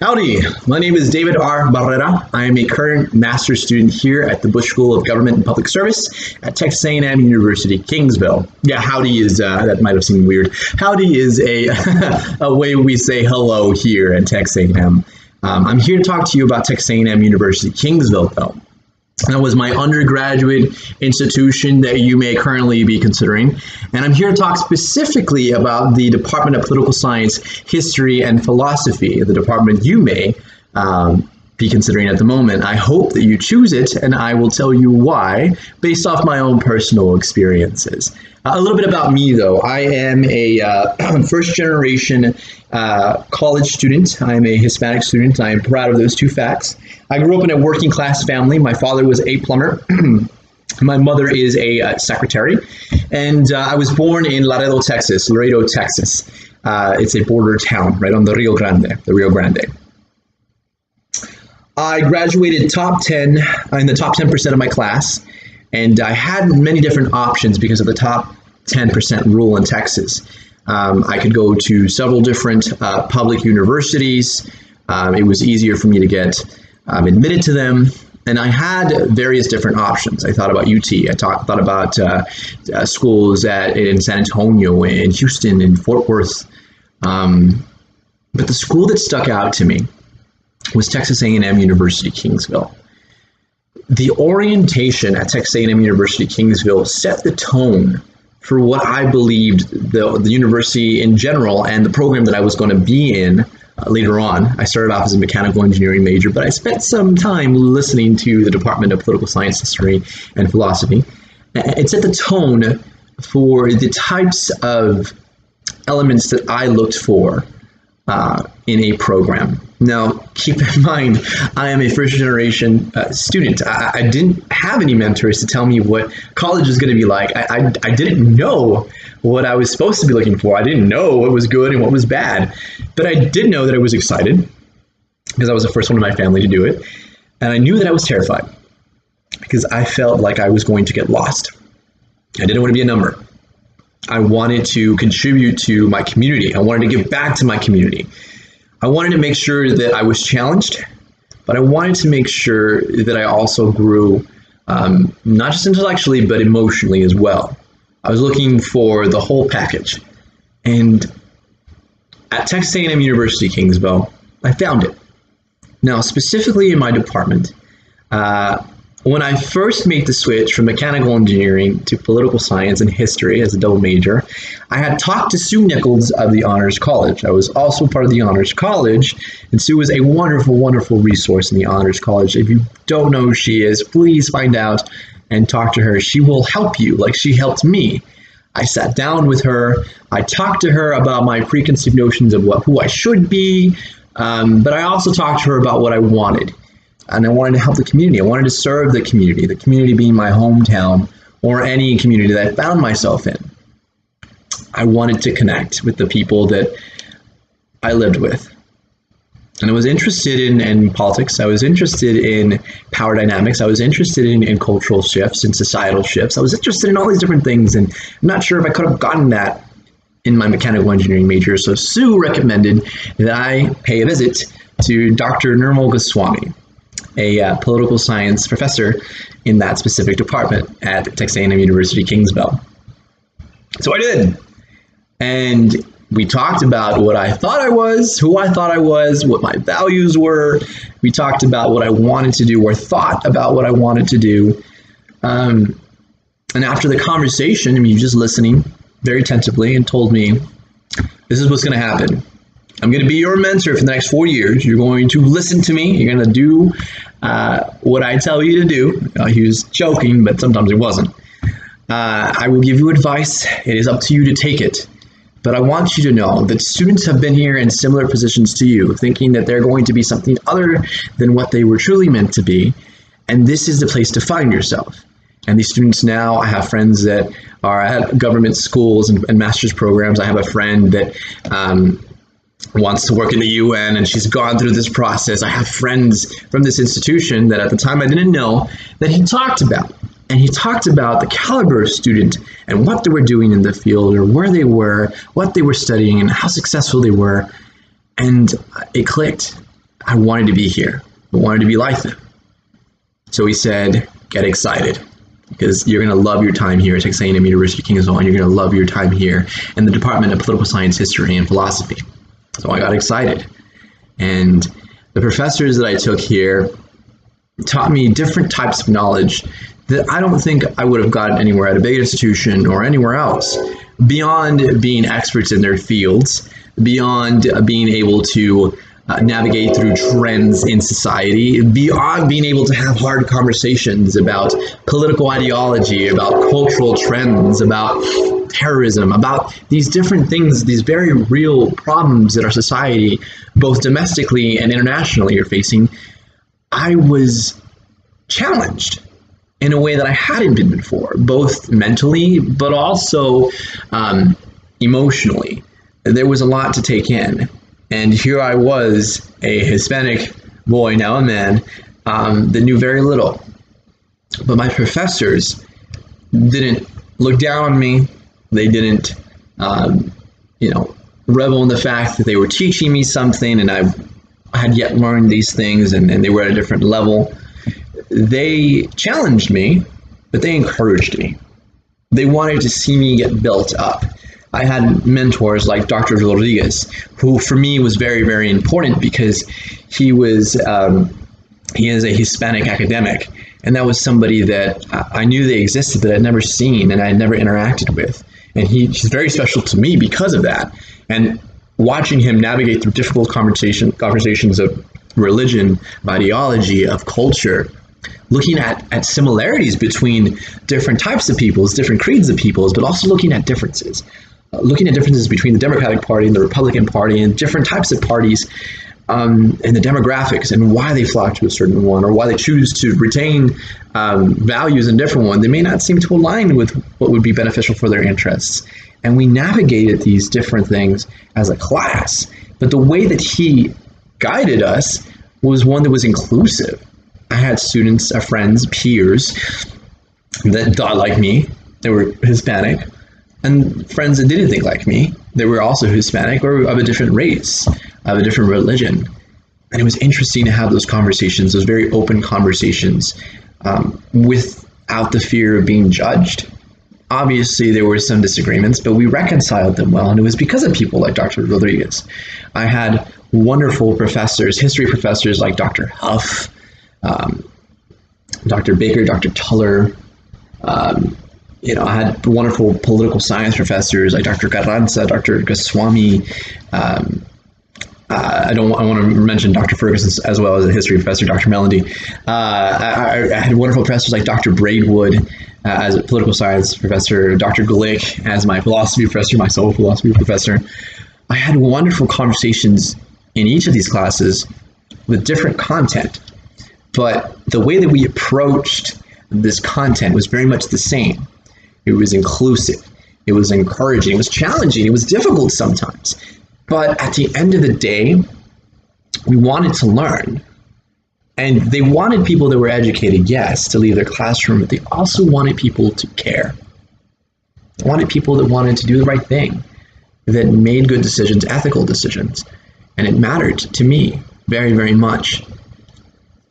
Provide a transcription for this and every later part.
Howdy, my name is David R. Barrera. I am a current master's student here at the Bush School of Government and Public Service at Texas A&M University, Kingsville. Yeah, howdy is, that might have seemed weird. Howdy is a, a way we say hello here at Texas A&M. I'm here to talk to you about Texas A&M University, Kingsville, though. That was my undergraduate institution that you may currently be considering. And I'm here to talk specifically about the Department of Political Science, History, and Philosophy, the department you may be considering at the moment. I hope that you choose it, and I will tell you why, based off my own personal experiences. A little bit about me, though. I am a first-generation college student. I am a Hispanic student. I am proud of those two facts. I grew up in a working-class family. My father was a plumber. My mother is a secretary. And I was born in Laredo, Texas. It's a border town right on the Rio Grande. I graduated top 10 in the top 10% of my class. And I had many different options because of the top 10% rule in Texas. I could go to several different public universities. It was easier for me to get admitted to them. And I had various different options. I thought about UT. I thought about schools in San Antonio, in Houston, in Fort Worth. But the school that stuck out to me was Texas A&M University, Kingsville. The orientation at Texas A&M University, Kingsville set the tone for what I believed the university in general and the program that I was going to be in later on. I started off as a mechanical engineering major, but I spent some time listening to the Department of Political Science, History, and Philosophy. It set the tone for the types of elements that I looked for in a program. Now, keep in mind, I am a first-generation student. I didn't have any mentors to tell me what college is going to be like. I didn't know what I was supposed to be looking for. I didn't know what was good and what was bad. But I did know that I was excited because I was the first one in my family to do it. And I knew that I was terrified because I felt like I was going to get lost. I didn't want to be a number. I wanted to contribute to my community. I wanted to give back to my community. I wanted to make sure that I was challenged, but I wanted to make sure that I also grew, not just intellectually, but emotionally as well. I was looking for the whole package. And at Texas A&M University, Kingsville, I found it. Now, specifically in my department, when I first made the switch from mechanical engineering to political science and history as a double major, I had talked to Sue Nichols of the Honors College. I was also part of the Honors College, and Sue was a wonderful, wonderful resource in the Honors College. If you don't know who she is, please find out and talk to her. She will help you like she helped me. I sat down with her. I talked to her about my preconceived notions of who I should be, but I also talked to her about what I wanted. And I wanted to help the community. I wanted to serve the community being my hometown or any community that I found myself in. I wanted to connect with the people that I lived with. And I was interested in politics. I was interested in power dynamics. I was interested in cultural shifts and societal shifts. I was interested in all these different things. And I'm not sure if I could have gotten that in my mechanical engineering major. So Sue recommended that I pay a visit to Dr. Nirmal Goswami, a political science professor in that specific department at Texas A&M University, Kingsville. So I did. And we talked about what I thought I was, who I thought I was, what my values were. We talked about what I wanted to do or thought about what I wanted to do. And after the conversation, I mean, just listening very attentively and told me, this is what's going to happen. I'm going to be your mentor for the next 4 years. You're going to listen to me. You're going to do what I tell you to do. He was joking, but sometimes he wasn't. I will give you advice. It is up to you to take it. But I want you to know that students have been here in similar positions to you, thinking that they're going to be something other than what they were truly meant to be. And this is the place to find yourself. And these students now, I have friends that are at government schools and master's programs. I have a friend that wants to work in the UN, and she's gone through this process. I have friends from this institution that at the time I didn't know that he talked about. And he talked about the caliber of student and what they were doing in the field or where they were, what they were studying and how successful they were. And it clicked. I wanted to be here. I wanted to be like them. So he said, get excited, because you're going to love your time here at Texas A&M University Kingsville, and you're going to love your time here in the Department of Political Science, History, and Philosophy. So I got excited. And the professors that I took here taught me different types of knowledge that I don't think I would have gotten anywhere at a big institution or anywhere else. Beyond being experts in their fields, beyond being able to navigate through trends in society, beyond being able to have hard conversations about political ideology, about cultural trends, about terrorism, about these different things, these very real problems that our society, both domestically and internationally, are facing. I was challenged in a way that I hadn't been before, both mentally, but also emotionally. There was a lot to take in. And here I was, a Hispanic boy, now a man, that knew very little. But my professors didn't look down on me. They didn't, revel in the fact that they were teaching me something and I had yet learned these things, and they were at a different level. They challenged me, but they encouraged me. They wanted to see me get built up. I had mentors like Dr. Rodriguez, who for me was very, very important because he is a Hispanic academic. And that was somebody that I knew they existed, but I'd never seen and I'd never interacted with. And he's very special to me because of that. And watching him navigate through difficult conversations of religion, of ideology, of culture, looking at similarities between different types of peoples, different creeds of peoples, but also looking at differences. Looking at differences between the Democratic Party and the Republican Party and different types of parties, and the demographics and why they flock to a certain one, or why they choose to retain values in a different one. They may not seem to align with what would be beneficial for their interests. And we navigated these different things as a class. But the way that he guided us was one that was inclusive. I had students, friends, peers that thought like me. They were Hispanic. And friends that didn't think like me. They were also Hispanic or of a different race, of a different religion. And it was interesting to have those conversations, those very open conversations, without the fear of being judged. Obviously, there were some disagreements, but we reconciled them well, and it was because of people like Dr. Rodriguez. I had wonderful professors, history professors like Dr. Huff, Dr. Baker, Dr. Tuller. I had wonderful political science professors like Dr. Carranza, Dr. Goswami. I want to mention Dr. Ferguson as well as a history professor, Dr. Melody. I had wonderful professors like Dr. Braidwood as a political science professor, Dr. Glick as my philosophy professor, my sole philosophy professor. I had wonderful conversations in each of these classes with different content, but the way that we approached this content was very much the same. It was inclusive, it was encouraging, it was challenging, it was difficult sometimes. But at the end of the day, we wanted to learn. And they wanted people that were educated, yes, to leave their classroom, but they also wanted people to care. They wanted people that wanted to do the right thing, that made good decisions, ethical decisions. And it mattered to me very, very much.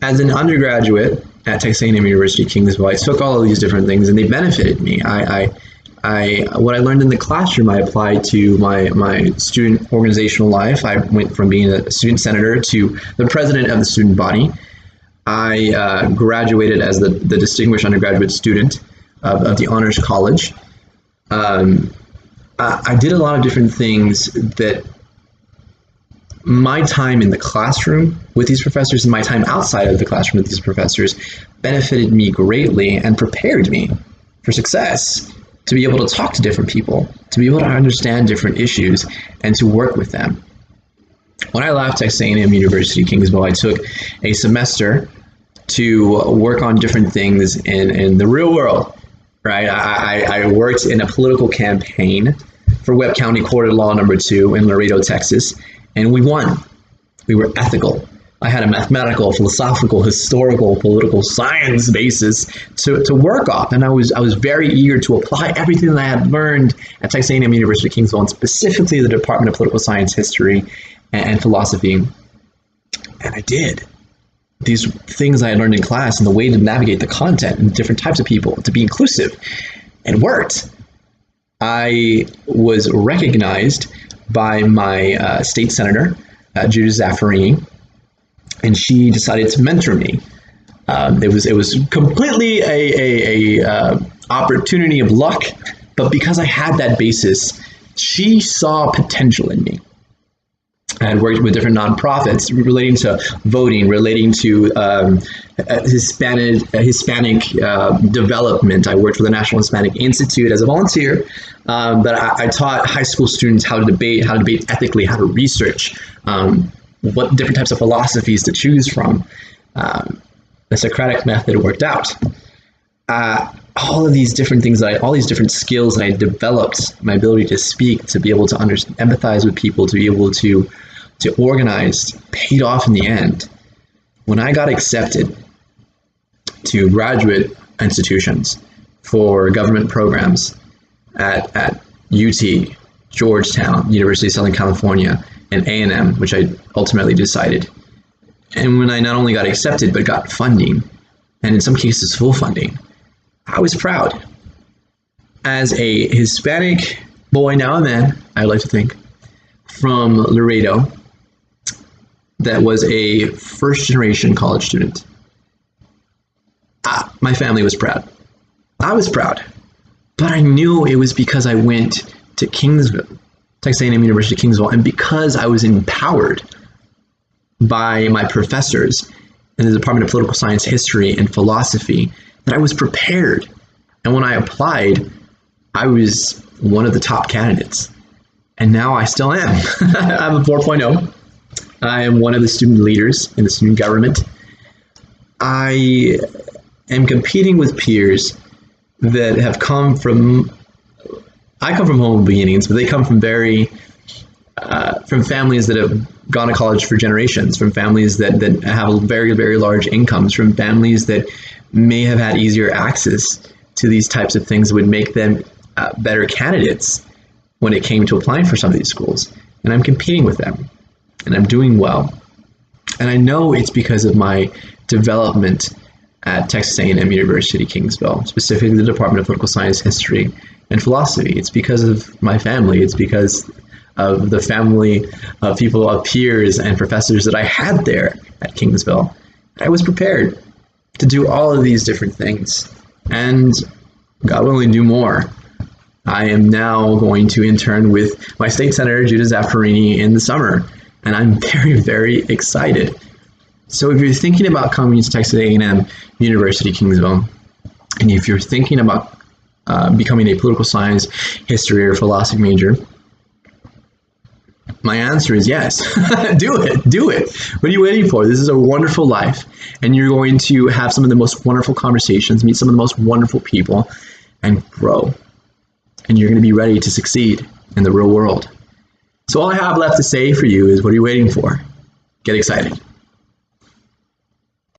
As an undergraduate at Texas A&M University Kingsville, I took all of these different things and they benefited me. What I learned in the classroom, I applied to my student organizational life. I went from being a student senator to the president of the student body. I graduated as the distinguished undergraduate student of the Honors College. I did a lot of different things that my time in the classroom with these professors and my time outside of the classroom with these professors benefited me greatly and prepared me for success, to be able to talk to different people, to be able to understand different issues, and to work with them. When I left Texas A&M University Kingsville, I took a semester to work on different things in the real world, right? I worked in a political campaign for Webb County Court of Law number 2 in Laredo, Texas, and we won. We were ethical. I had a mathematical, philosophical, historical, political science basis to work off, and I was very eager to apply everything that I had learned at Texas A&M University Kingsville, and specifically the Department of Political Science, History, and philosophy. And I did. These things I had learned in class and the way to navigate the content and different types of people, to be inclusive, it worked. I was recognized by my state senator, Judith Zaffarini, and she decided to mentor me. It was completely a opportunity of luck, but because I had that basis, she saw potential in me. I had worked with different nonprofits relating to voting, relating to Hispanic development. I worked for the National Hispanic Institute as a volunteer, but I taught high school students how to debate ethically, how to research, what different types of philosophies to choose from. The Socratic method worked out. All of these different things, all these different skills that I developed, my ability to speak, to be able to empathize with people, to be able to organize, paid off in the end. When I got accepted to graduate institutions for government programs at UT, Georgetown, University of Southern California, and A&M, which I ultimately decided. And when I not only got accepted, but got funding, and in some cases full funding, I was proud. As a Hispanic boy now and then, I like to think, from Laredo, that was a first-generation college student, my family was proud. I was proud. But I knew it was because I went to Kingsville, Texas A&M University Kingsville, and because I was empowered by my professors in the Department of Political Science, History, and Philosophy, that I was prepared. And when I applied, I was one of the top candidates. And now I still am. I'm a 4.0. I am one of the student leaders in the student government. I am competing with peers that have come from, I come from humble beginnings, but they come from from families that have gone to college for generations, from families that have very, very large incomes, from families that may have had easier access to these types of things that would make them better candidates when it came to applying for some of these schools. And I'm competing with them, and I'm doing well. And I know it's because of my development at Texas A&M University Kingsville, specifically the Department of Political Science, History, and Philosophy. It's because of my family. It's because of the family of people, of peers and professors that I had there at Kingsville. I was prepared to do all of these different things, and God willing, do more. I am now going to intern with my state senator, Judith Zaffarini, in the summer, and I'm very, very excited. So if you're thinking about coming to Texas A&M University Kingsville, and if you're thinking about becoming a political science, history, or philosophy major, my answer is yes. Do it. What are you waiting for? This is a wonderful life, and you're going to have some of the most wonderful conversations, meet some of the most wonderful people, and grow. And you're going to be ready to succeed in the real world. So all I have left to say for you is, what are you waiting for? Get excited.